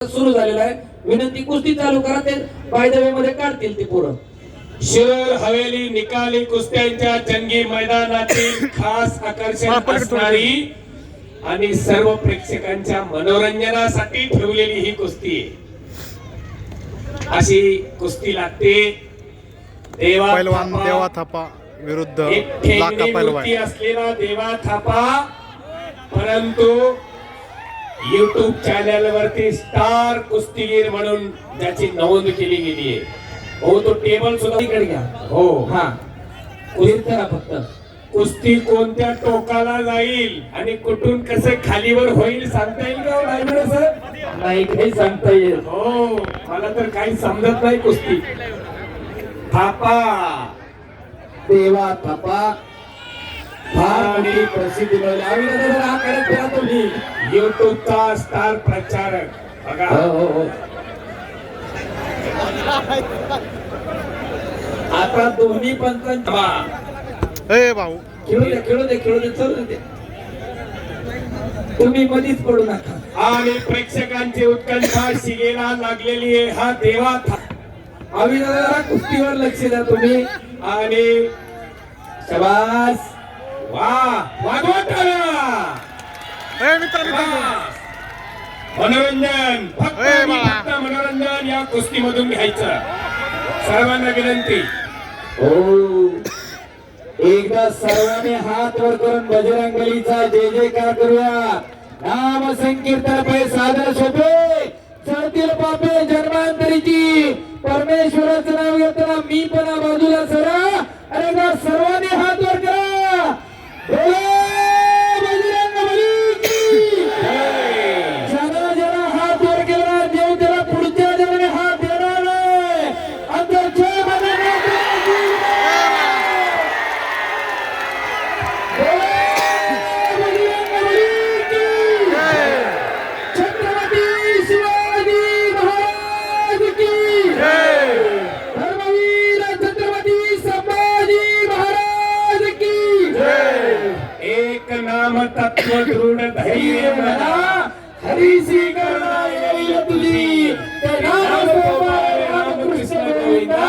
सुरू झालेला आहे. विनंती, कुस्ती चालू करा. ते बाय द वे मध्ये काढतील ते पुरं. शिरोळ हवेली निकाली कुस्त्यांच्या जंगी मैदानातील खास आकर्षण असणारी आणि सर्व प्रेक्षकांच्या मनोरंजनासाठी ठेवलेली ही कुस्ती आहे. अशी कुस्ती लागते. देवा थापा विरुद्ध लाका पैलवान असलेला देवा थापा, परंतु YouTube चॅनल वरती स्टार कुस्तीगीर म्हणून ज्याची नोंद केली गेली आहे. हो, तो टेबल सुद्धा इकडे घ्या. हो हा, कुस्ती करा फक्त. कुस्ती कोणत्या टोकाला जाईल आणि कुठून कसं खालीवर होईल सांगता येईल का ड्रायव्हर सर? नाही, काही सांगता येईल. हो, मला तर काही समजत नाही कुस्ती. थापा, देवा थापा फार मोठी प्रसिद्धी मिळाली. अभिनंदन. हा करत फिरा तुम्ही. युट्यूबचा स्टार प्रचारक बघा. हो. आता दोन्ही पंचांच्या ए भाऊ खेळू दे चालू दे. तुम्ही मधीच पडू नका. आणि प्रेक्षकांची उत्कंठा शिगेला लागलेली आहे. हा देवा थापा. अभिनंदन. कुस्तीवर लक्ष द्या तुम्ही. आणि शाबास. मनोरंजन, फक्त ए बाळा. फक्त मनोरंजन या कुस्तीमधून घ्यायचं. सर्वांना विनंती. हो, एकदा सर्वांनी हात वर करून बजरंगबलीचा जय जयकार करूया. नाम संकीर्तन पै सादर शोभे चढतील पापे जन्मांतरीची. परमेश्वराचं नाव घेताना मी पण बाजूला सरा. अरे एकदा सर्वांनी हात वर करा. बजरंगबली की ज्यानं ज्यानं हात वर केला देव त्याला पुढच्या जन्मी हात देणार आहे. अंतरच्या छत्रपती शिवाजी महाराज की धर्मवीर छत्रपती संभाजी महाराज की एक नाम तत्व दृढ धैर्य म्हणा. हरीसी करुणा येईल तुझी. रामकृष्ण गोविंदा.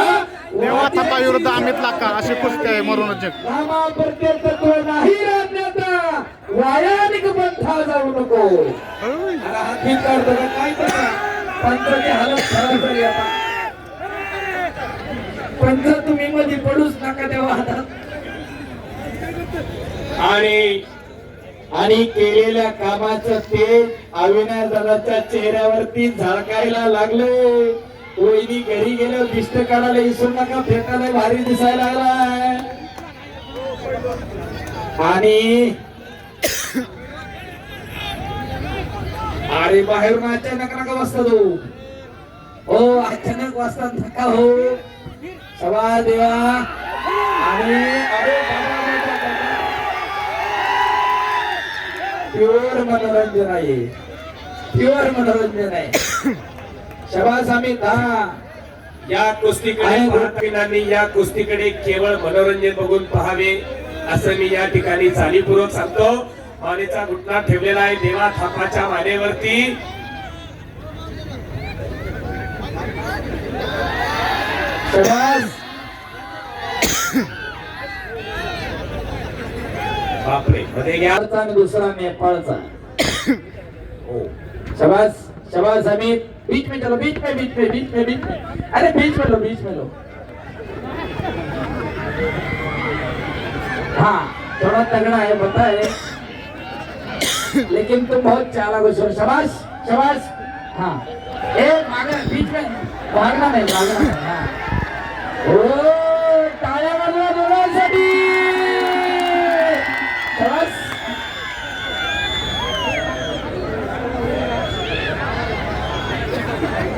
देवा थापा विरुद्ध अमित लाका अशी कुस्ती आहे मनोरंजक. नामा प्रत्येक तत्व नाही राहण्याचा. वायानिक पंथा जाऊ नको. हात बीत काढतो का काय करता? पंचाची हालत खराब झाली आता. पंच तुम्ही मध्ये पडूच नका तेव्हा हातात. आणि केलेल्या कामाचं तेज अविनाश दादाच्या चेहऱ्यावरती झळकायला लागले. वहिनी घरी गेल्यावर दिष्ट काढायला विसरू नका. फेटायला भारी दिसायला लागलाय. आणि अरे बाहेरून अचानक नका वाजता तो. हो, अचानक वाजता नका हो. सवा देवा. आणि अरे प्युअर मनोरंजन आहे. प्युअर मनोरंजन आहे. शबास अमित. हा, या कुस्तीकडे पाहताना या कुस्तीकडे केवळ मनोरंजन बघून पहावे असं मी या ठिकाणी जाणीवपूर्वक सांगतो. मानेचा घुटना ठेवलेला आहे देवा थापाच्या मानेवरती. शबास. बापरे, मध्ये घ्या. आणि दुसरा नेपाळचा. हो, शबास शबास अमित. बीच में चलो, बीच में. अरे बीच में लो. हाँ, थोड़ा तगड़ा है पता है, लेकिन तुम बहुत चालाक हो. शबास. हाँ, बीच में भागना नहीं. हाँ. ओ, टाळ्या वाजवा दोघांसाठी. शबास.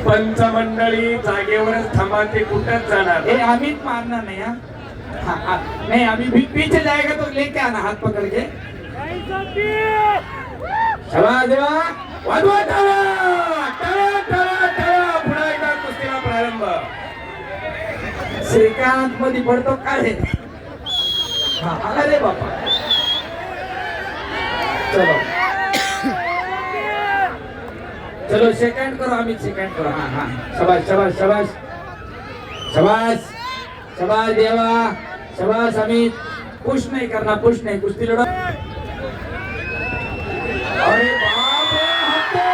पंचमंडळी जागेवरच थांबा. ते कुठंच जाणार. ए, अमित मारना नहीं. हाँ, नहीं अभी पीछे जाएगा तो लेके आना हाथ पकड़ के. शबास देवा. वाजवा टाळ्या. पुन्हा एकदा कुस्तीला प्रारंभ. श्रीकांत मध्ये पडतो काय? हा, अरे बापा. चलो चलो सेकंड करो आम्ही सेकंड करो हा हा शाबाश शाबाश शाबाश शाबाश शाबाश देवा शाबाश अमित पुश नाही करना पुश नाही कुस्ती लढो अरे बाप रे हत्ते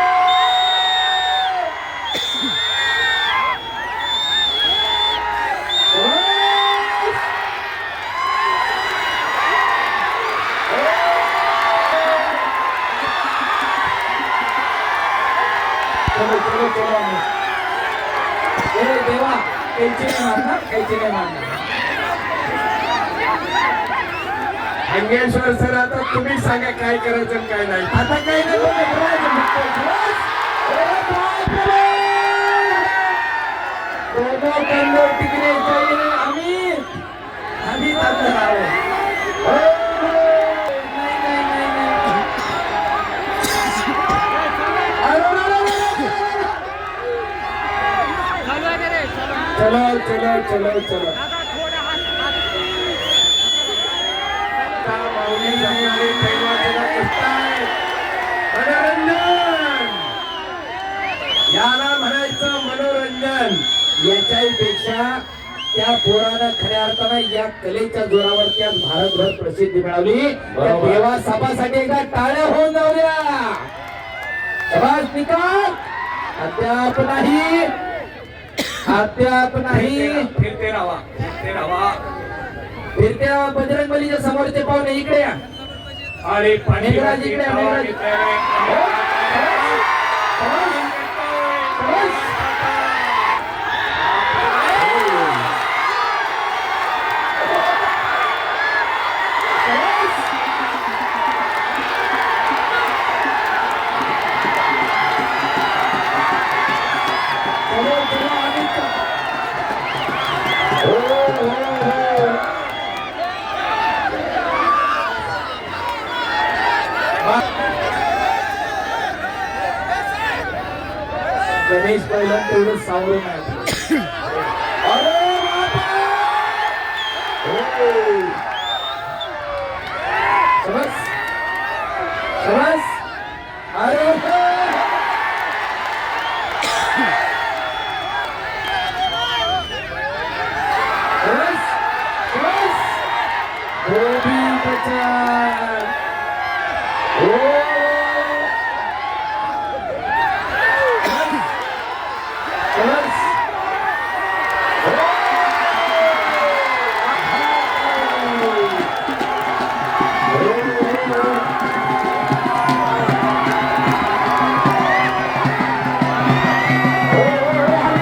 चलो चलो चलो ए देवा कैची नाही मारणार कैची नाही मारणार अंगेश्वर सर आता तुम्ही सांगा काय करायचं आणि काय नाही. आता काही नाही बोलले, दोनों कंधों टिकने चाहिए अमित अमित अंदर आओ नहीं नहीं नहीं नहीं चलो चलो चलो चलो माऊली जमणारे पैलवानाला कष्ट आहे. मनोरंजन याला म्हणायचं मनोरंजन. याच्याही पेक्षा त्या पोरानं खऱ्या अर्थानं या कलेच्या जोरावरती आज भारतभर प्रसिद्धी मिळवली. त्या देवा सापासाठी एकदा टाळ्या होऊन जाऊ द्या. शाबास निकाल अद्याप नाही अद्याप नाही. फिरते राहा फिरते राहा. फिरत्या बजरंगबलीच्या समोरचे पाहुणे इकडे या. आणि पाणी मेघराज इकडे या, मेघराज. चलो चलो अमित हो हो हो गणेश पहिलं तेवढं सावरून आहे. अरे बापरे! हो. शाबास. शाबास. अरे हो. शाबास. शाबास. धोबी बचाव.